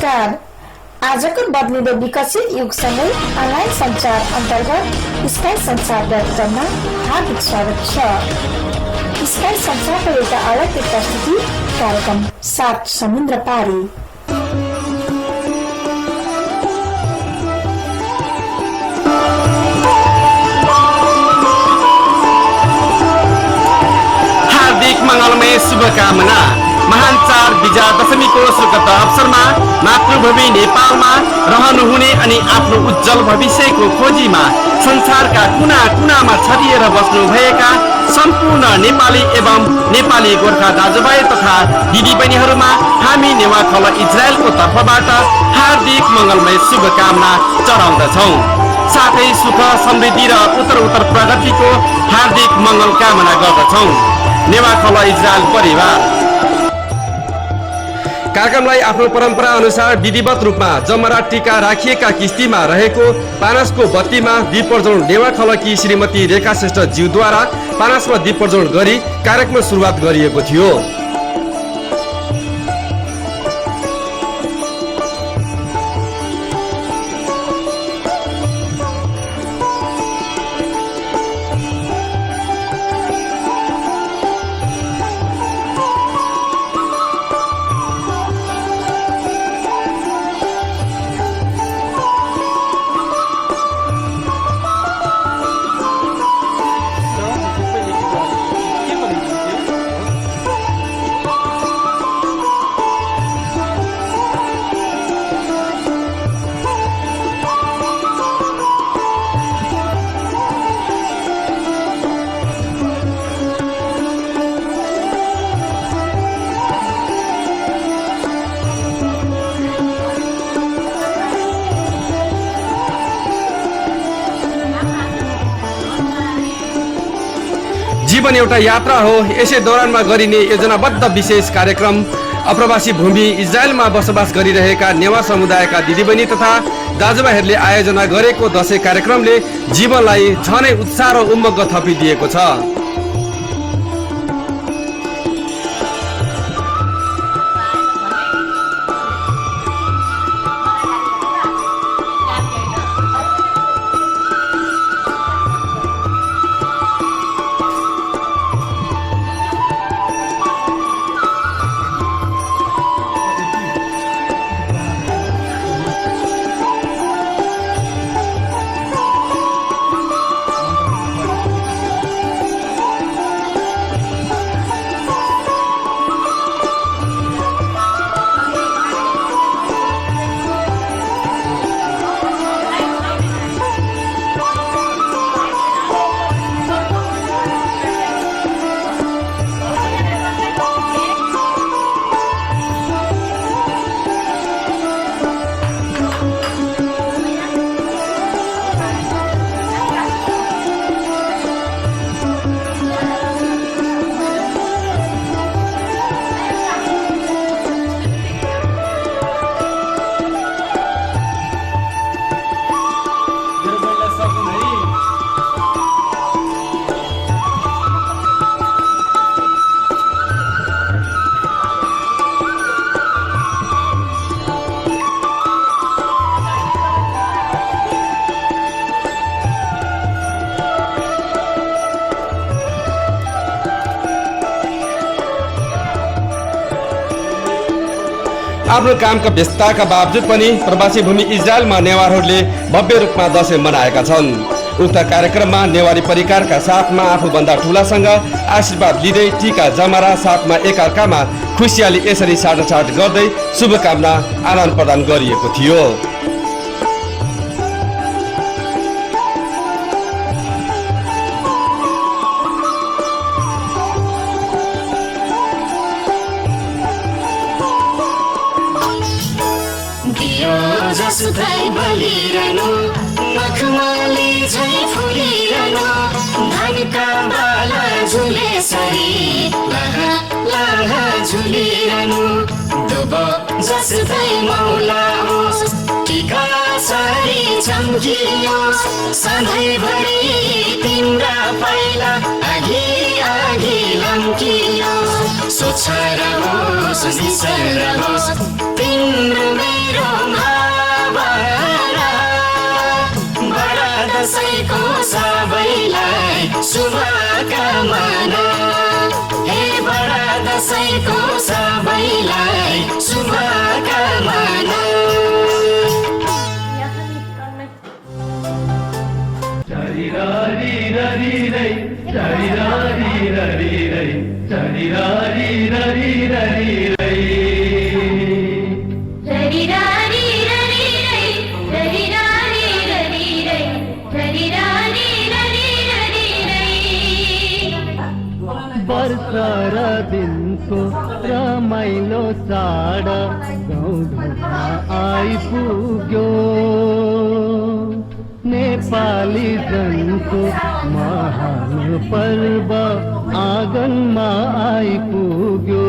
नमस्कार। आजको बदलिँदो विकसित युगसँगै अनलाइन सञ्चार अन्तर्गत स्काई संसार.com-मा हार्दिक स्वागत छ। स्काई संसारको एउटा अलग्गै प्रस्तुति कार्यक्रम सात समुद्र पारी। हार्दिक मङ्गलमय शुभकामना। महान चाड विजया दशमीको स्वागत अवसरमा मातृभूमि नेपालमा रहनुहुने अनि आफ्नो उज्जवल भविष्यको खोजीमा संसारका कुना कुनामा छरिएर बस्नुभएका सम्पूर्ण नेपाली एवं नेपाली गोर्खा दाजुभाइ तथा दिदीबहिनीहरूमा हामी नेवाखल इजरायलको तर्फबाट हार्दिक मङ्गलमय शुभकामना चढाउँदछौँ। साथै सुख समृद्धि र उत्तर प्रगतिको हार्दिक मङ्गल कामना गर्दछौँ। नेवाखल इजरायल परिवार कार्यक्रमलाई आफ्नो परम्परा अनुसार विधिवत रूपमा जमरा टीका राखिएका किस्तीमा रहेको पानसको बत्तीमा दीप प्रज्वलन नेवाखलकी श्रीमती रेखा श्रेष्ठ ज्यूद्वारा पानसमा दीप प्रज्वलन गरी कार्यक्रमको सुरुवात गरिएको थियो। जीवन एउटा यात्रा हो। यसै दौरानमा गरिने योजनाबद्ध विशेष कार्यक्रम अप्रवासी भूमि इजरायलमा बसोबास गरिरहेका नेवा समुदायका दिदीबहिनी तथा दाजुभाइहरूले आयोजना गरेको दशैं कार्यक्रमले जीवनलाई झनै उत्साह र उमङ्ग थपिदिएको छ। आफ्नो कामका व्यस्तताका बावजुद पनि प्रवासी भूमि इजरायलमा नेवारहरूले भव्य रूपमा दशैं मनाएका छन्। उक्त कार्यक्रममा नेवारी परिकारका साथमा आफूभन्दा ठुलासँग आशीर्वाद लिँदै टीका जमरा साथमा एकअर्कामा खुसियाली यसरी साटासाट गर्दै शुभकामना आदान प्रदान गरिएको थियो। जसुकै बलिरहनु मखमली झै फुलिरहनु धानका बाला झुलेसरी लहा लहा झुलिरहनु दुब जसुकै मौला होस् टीका सरी चम्कियोस् सधैँभरि तिम्रा पाइला अघि अघि लम्कियोस् स्वच्छ रहोस् निश्चल रहोस् तिम्रो तेरोमा भरा बडा दशैंको सबैलाई शुभकामना हे बडा दशैंको सबैलाई शुभकामना वर्षा दिनको रमाइलो चाड गाउँघरमा आइपुग्यो नेपाली जनको महान पर्व आँगनमा आइपुग्यो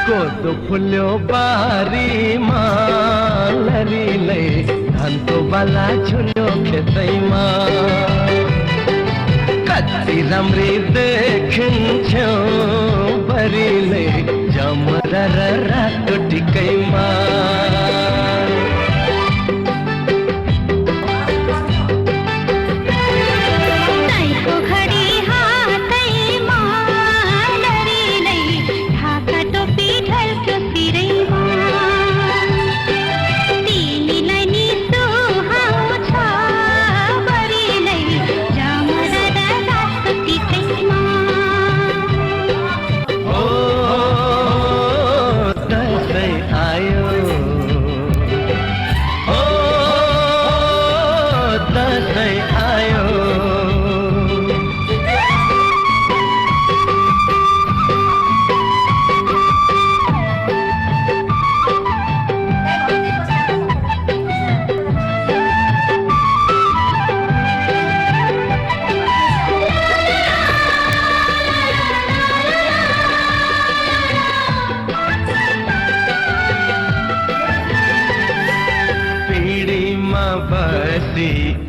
कोदो फुल्यो बारीमा लरीले धानको बाला झुल्यो खेतैमा कति राम्री देखिन्थ्यो बरीले जमरा र रातो टिकैमा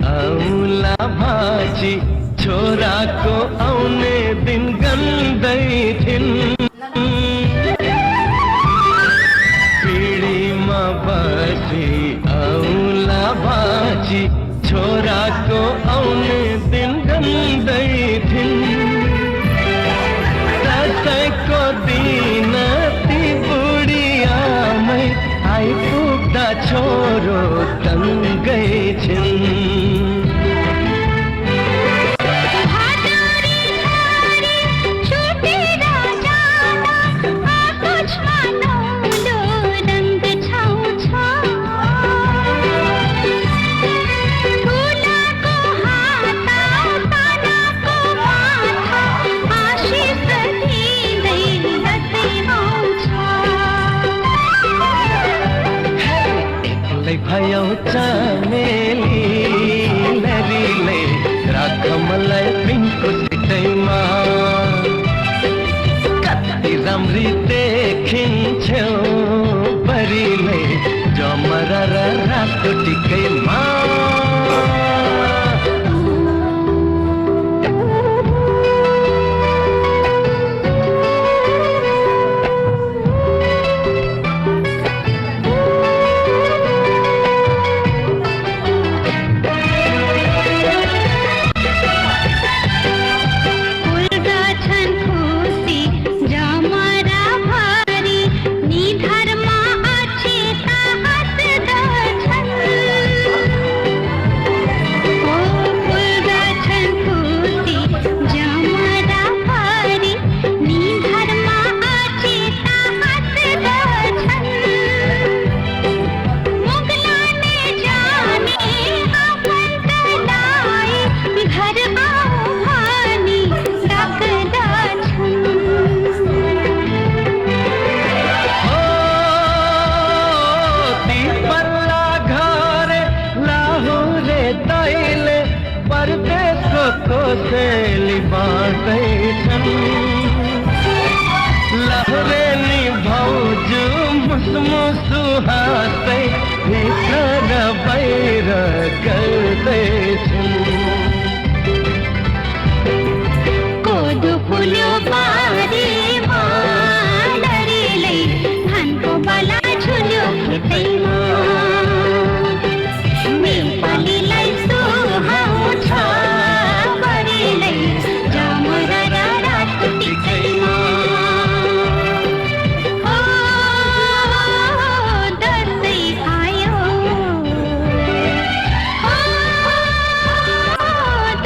औला भाजी छोराको आउने दिन गन्दै थिन् पिँढीमा बसी औला भाजी छोराको आउने दिन गन्दै थिन् दसैँको दिन ती बुढी आमै आइपुग्दा छोरो तङ्गै छिन् भयौ चमेली लरीले राख मलाई पिङको सिटैमा कति राम्री देखिन्छौ बरीले जमरा र रातो टिकैमा हाँस्दै भित्र र बाहिर गर्दैछन् कोदो फुल्यो बारीमा डरेलै धानको बला झुल्यो खेतैमा नेपालीलाई सुहाउँछ बरेलै जमरा र रातको टिकैमा दसैँ आयो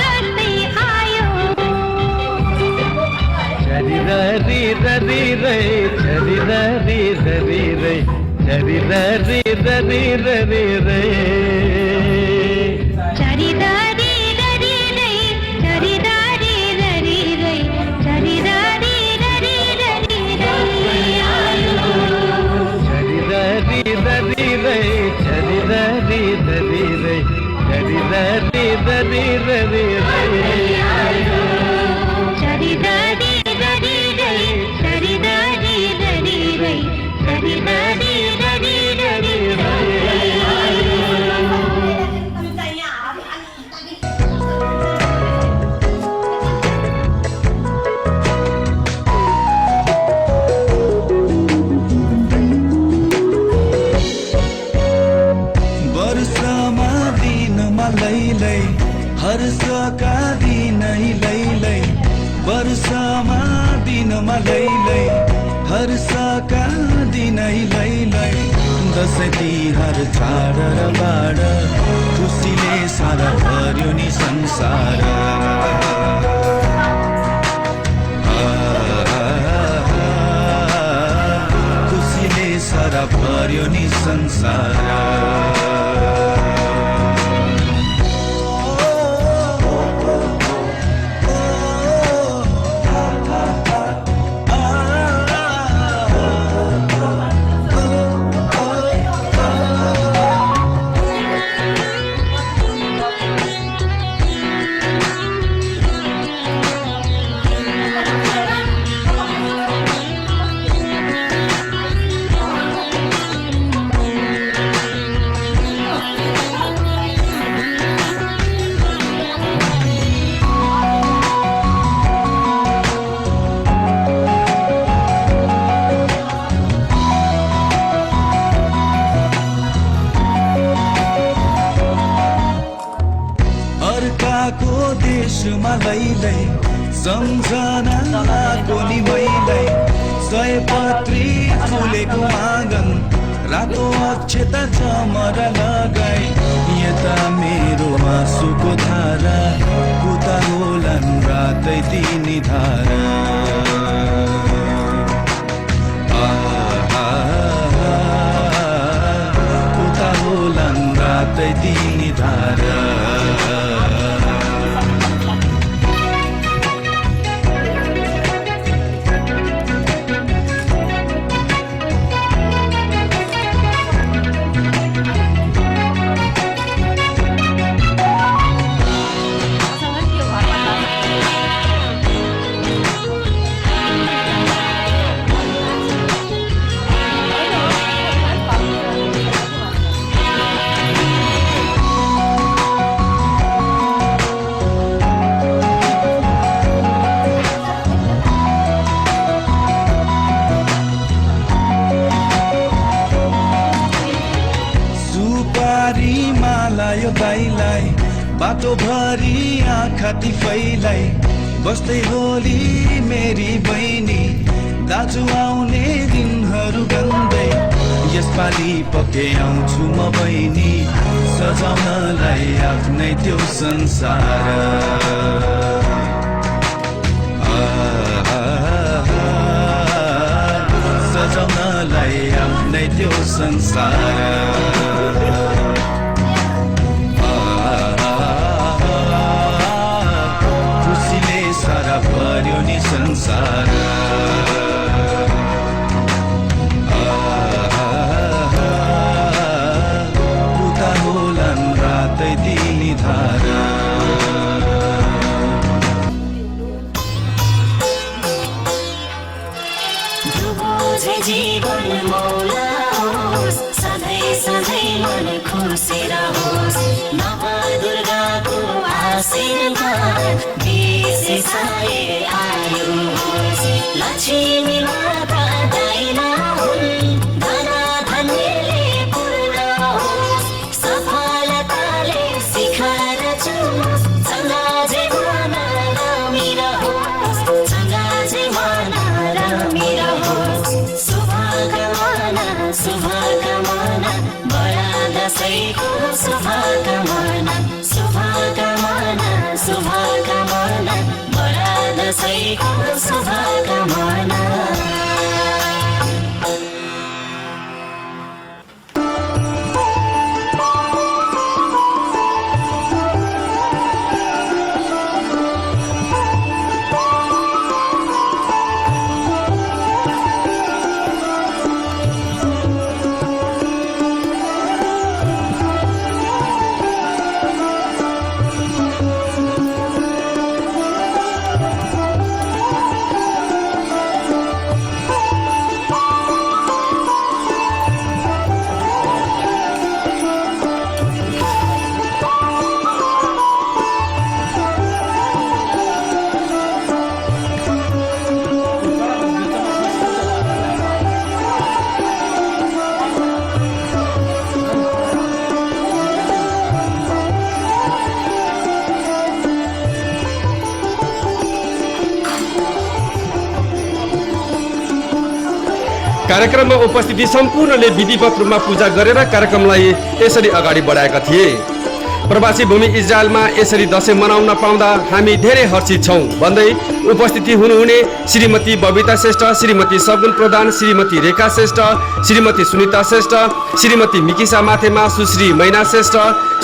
दसैँ आयो चरी री री रे चरी री री रे चरी री री री रे चरिदारी ररी रै चरिदारी ररी रै चरिदारी ररी ररी रै चरी री रे चरी री रे चरी री रे चरिदारी ररी रै चरिदारी ररी रै चरिदारी ररी ररी वर्षमा दिनमा लैलै हर्षका दिनै लैलै वर्षमा दिनमा लैलै हर्षका दिनै लैलै दसैँ तिहार चाड र बाड खुसीले सारा भर्यो नि संसार खुसीले सारा भर्यो नि संसार अर्काको देशमा लैलै सम्झनाको नि मैलै सयपत्री फुलेको आँगन रातो अक्षता चमरा लगाई यता मेरो आँसुको धारा उता होलान् रातै तिनी धारा उता होलान् रातै तिनी धारा यो दाइलाई बाटो भरि आँखा तिफैलाई बस्दै होली मेरी बहिनी दाजु आउने दिनहरू गन्दै यसपालि पक्कै आउँछु म बहिनी सजाउनलाई आफ्नै त्यो संसार सजाउनलाई आफ्नै त्यो संसार सारा भर्यो नि संसार उता होलान् रातै तिनी धारा जीवन मौला सधैँ मन खुसी रहोस् नव दुर्गाको आशीर्वाद विशेषाय आयोस् लक्ष्मी माता दैना हुन् धन धन्यले पूर्ण होस् सफलताले शिखर छुओस् चला जीवना रामी रहोस् चला जीवना रामी रहोस् शुभकामना शुभकामना बडा दशैँको शुभकामना शुभकामना शुभकामना बडा दशैँको शुभकामना कार्यक्रममा उपस्थिति सम्पूर्णले विधिवत रूपमा पूजा गरेर कार्यक्रमलाई यसरी अगाडि बढाएका थिए। प्रवासी भूमि इजरायलमा यसरी दशैं मनाउन पाउँदा हामी धेरै हर्षित छौँ भन्दै उपस्थिति हुनुहुने श्रीमती बबिता श्रेष्ठ, श्रीमती सगुन प्रधान, श्रीमती रेखा श्रेष्ठ, श्रीमती सुनिता श्रेष्ठ, श्रीमती मिकिसा माथेमा, सुश्री मैना श्रेष्ठ,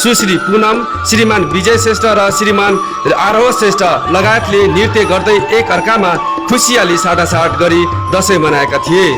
सुश्री पुनम, श्रीमान विजय श्रेष्ठ र श्रीमान आरोह श्रेष्ठ लगायतले नृत्य गर्दै एक अर्कामा खुसियाली साटासाट गरी दशैं मनाएका थिए।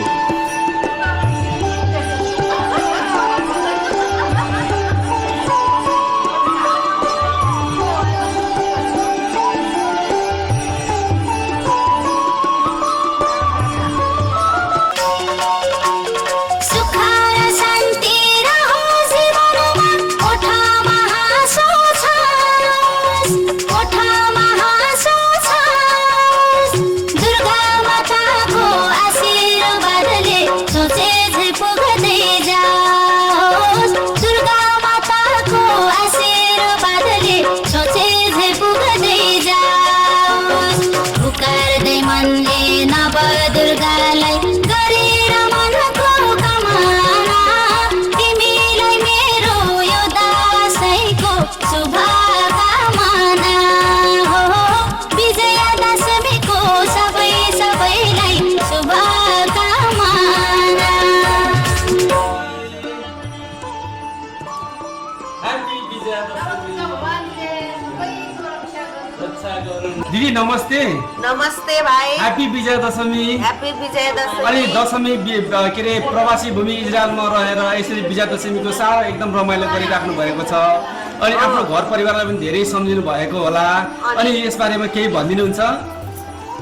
दिदी नमस्ते। नमस्ते भाइ। ह्यापी विजयादशमी। ह्यापी विजयादशमी। अनि दशमी के रे प्रवासी भूमि इजरायलमा रहेर यसरी विजयादशमीको साह्रो एकदम रमाइलो गरिराख्नु भएको छ। अनि आफ्नो घर परिवारलाई पनि धेरै सम्झिनु भएको होला। अनि यसबारेमा केही भनिदिनुहुन्छ?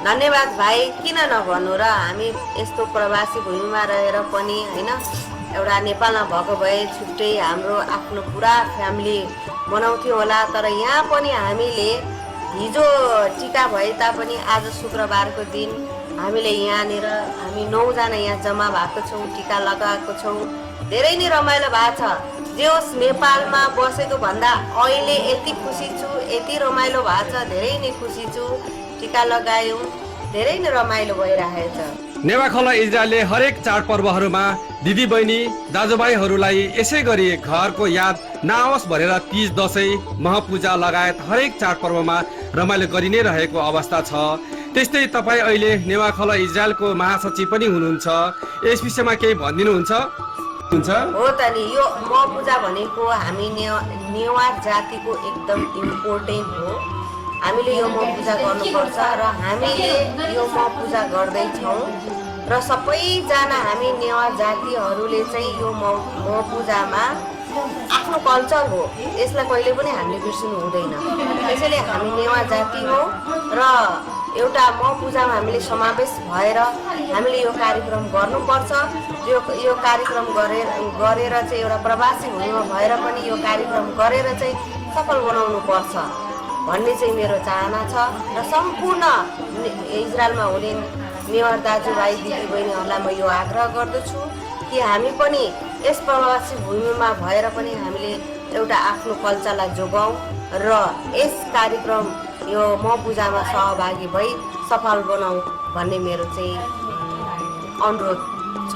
धन्यवाद भाइ। किन नभन्नु र, हामी यस्तो प्रवासी भूमिमा रहेर पनि हैन एउटा नेपालमा भएको भए छुट्टै हाम्रो आफ्नो पुरा फ्यामिली मनाउँथ्यौँ होला। तर यहाँ पनि हामीले हिजो टिका भए तापनि आज शुक्रबारको दिन हामीले यहाँनिर हामी 9 जना यहाँ जम्मा भएको छौँ, टिका लगाएको छौँ। धेरै नै रमाइलो भएको छ। जे होस् नेपालमा बसेको भन्दा अहिले यति खुसी छु, यति रमाइलो भएको छ, धेरै नै खुसी छु। टिका लगायौँ, धेरै नै रमाइलो भइरहेको छ। नेवाखला इजरायलले हरेक चाडपर्वहरूमा दिदी बहिनी दाजुभाइहरूलाई यसै गरी घरको याद नआओस् भनेर तीज दशैं महापूजा लगायत हरेक चाडपर्वमा रमाइलो गरि नै रहेको अवस्था छ। त्यस्तै तपाईँ अहिले नेवाखला इजरायलको महासचिव पनि हुनुहुन्छ, यस विषयमा केही भनिदिनुहुन्छ? हो त नि, यो महापूजा भनेको हामी नेवार जातिको एकदम इम्पोर्टेन्ट हो। हामीले यो महापूजा गर्नुपर्छ र हामीले यो महापूजा गर्दैछौँ र सबैजना हामी नेवार जातिहरूले चाहिँ यो महापूजामा आफ्नो कल्चर हो, यसलाई कहिले पनि हामीले बिर्सिनु हुँदैन। त्यसैले हामी नेवार जाति हो र एउटा म पूजामा हामीले समावेश भएर हामीले यो कार्यक्रम गर्नुपर्छ। यो कार्यक्रम गरेर चाहिँ एउटा प्रवासी भूमिमा भएर पनि यो कार्यक्रम गरेर चाहिँ सफल बनाउनु पर्छ भन्ने चाहिँ मेरो चाहना छ र सम्पूर्ण इजरायलमा हुने नेवार दाजुभाइ दिदीबहिनीहरूलाई म यो आग्रह गर्दछु कि हामी पनि यस प्रवासी भूमिमा भएर पनि हामीले एउटा आफ्नो कल्चरलाई जोगाउँ र यस कार्यक्रम यो म पूजामा सहभागी भई सफल बनाऊ भन्ने मेरो चाहिँ अनुरोध छ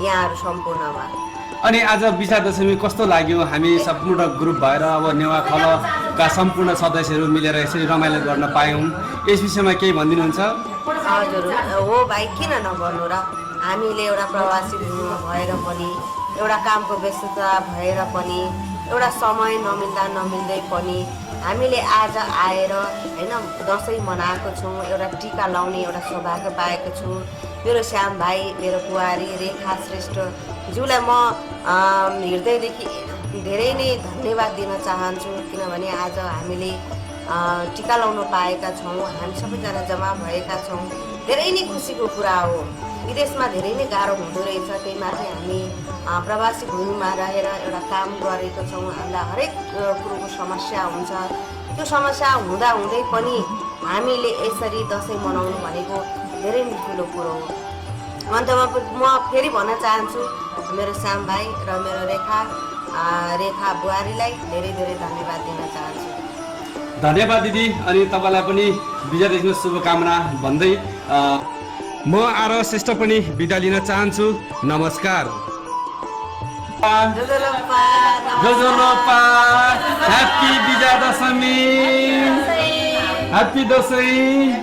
यहाँहरू सम्पूर्णमा। अनि आज विजया दशमी कस्तो लाग्यो? हामी सम्पूर्ण ग्रुप भएर अब नेवा खलका सम्पूर्ण सदस्यहरू मिलेर यसरी रमाइलो गर्न पायौँ, यस विषयमा केही भनिदिनुहुन्छ? हजुर हो भाइ, किन नगर्नु र। हामीले एउटा प्रवासी भूमिमा भएर पनि एउटा कामको व्यस्तता भएर पनि एउटा समय नमिल्दै पनि हामीले आज आएर होइन दसैँ मनाएको छौँ, एउटा टिका लाउने एउटा सौभाग्य पाएको छु। मेरो श्याम भाइ, मेरो बुहारी रेखा श्रेष्ठज्यूलाई म हृदयदेखि धेरै नै धन्यवाद दिन चाहन्छु, किनभने आज हामीले टिका लाउन पाएका छौँ, हामी सबैजना जम्मा भएका छौँ। धेरै नै खुसीको कुरा हो। विदेशमा धेरै नै गाह्रो हुँदो रहेछ, त्यही माथि हामी प्रवासी भूमिमा रहेर एउटा काम गरेको छौँ। हामीलाई हरेक कुरोको समस्या हुन्छ, त्यो समस्या हुँदै पनि हामीले यसरी दसैँ मनाउनु भनेको धेरै नै ठुलो कुरो हो। अन्तमा म फेरि भन्न चाहन्छु मेरो श्याम भाइ र मेरो रेखा बुहारीलाई धेरै धेरै धन्यवाद दिन चाहन्छु। धन्यवाद दिदी। अनि तपाईँलाई पनि विजया दशमी शुभकामना भन्दै म आरो श्रेष्ठ पनि बिदा लिन चाहन्छु। नमस्कार। जोजोलोपा, ह्याप्पी विजया दशमी, ह्याप्पी दसैँ।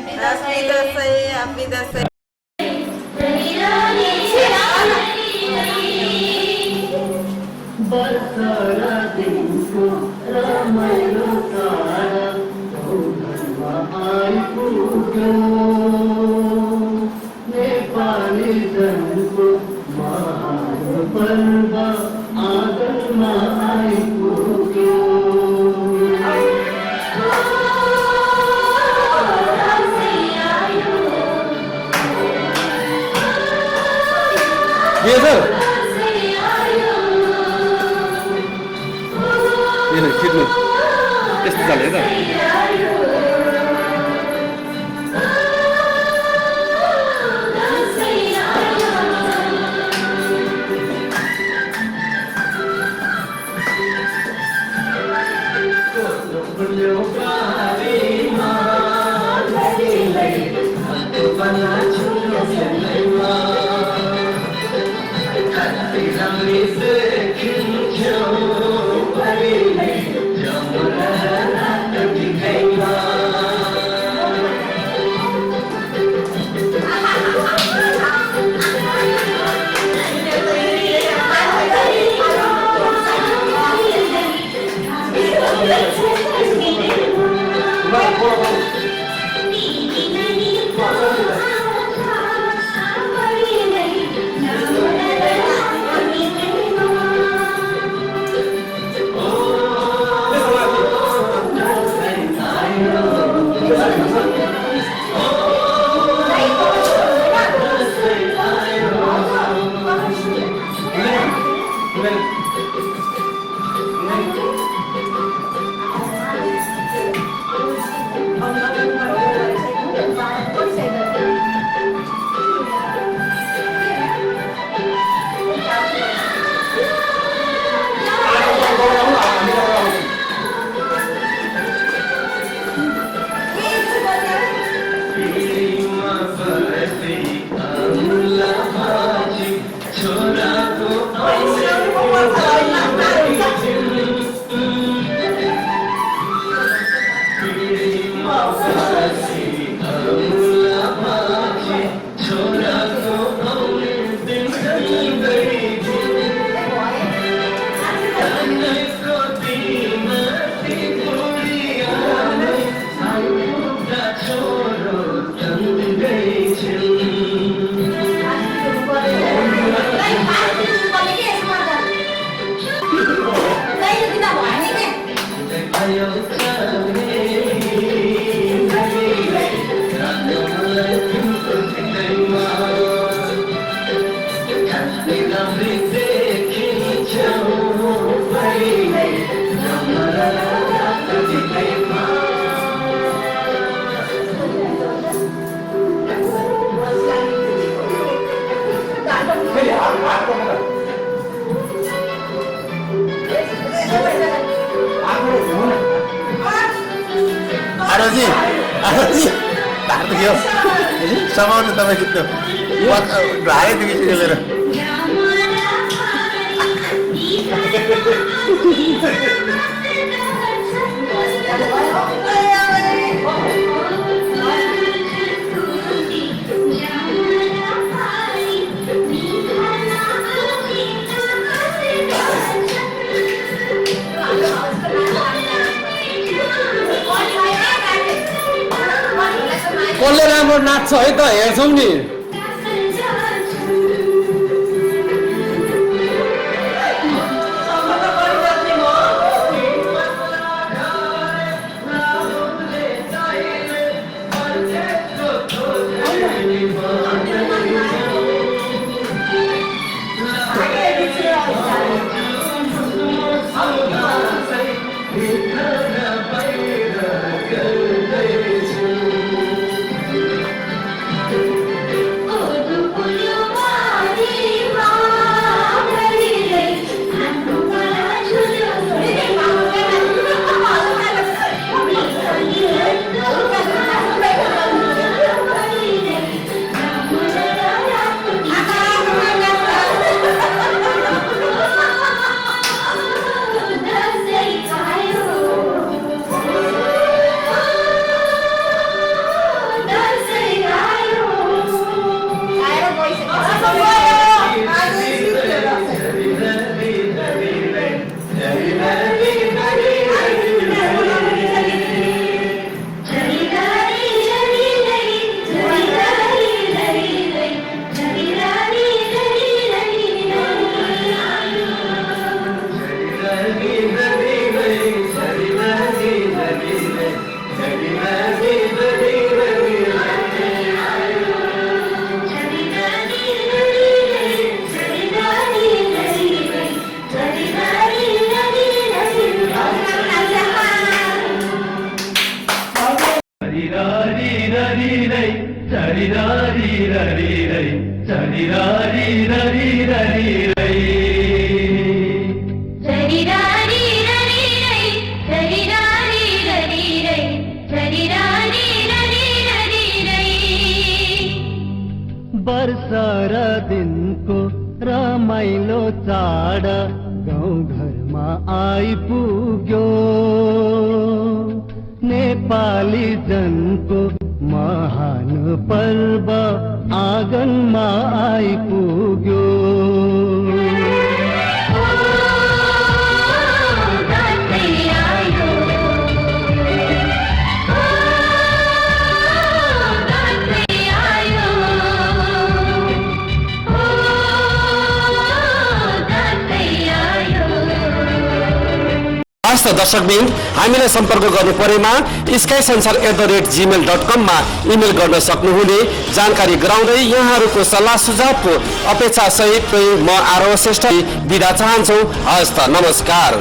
खिच्नु यस्तो चल्यो त। Hey आरोजी धार त के समाउनु तपाईँ किन्नु भाइदेखि लिएर कसले राम्रो नाच्छ है त हेर्छौँ नि वर्षर दिनको रमाइलो चाड गाउँ घरमा आइपुग्यो नेपाली जनको महान पर्व आँगनमा आइपुग्यो दर्शकबिन हामीलाई सम्पर्क गर्नु परेमा skysanchar@gmail.com मा इमेल गर्न सक्नुहुने जानकारी गराउँदै यहाँहरूको सल्लाह सुझावको अपेक्षा सहित म आरोह श्रेष्ठ बिदा चाहन्छु। हस्त नमस्कार।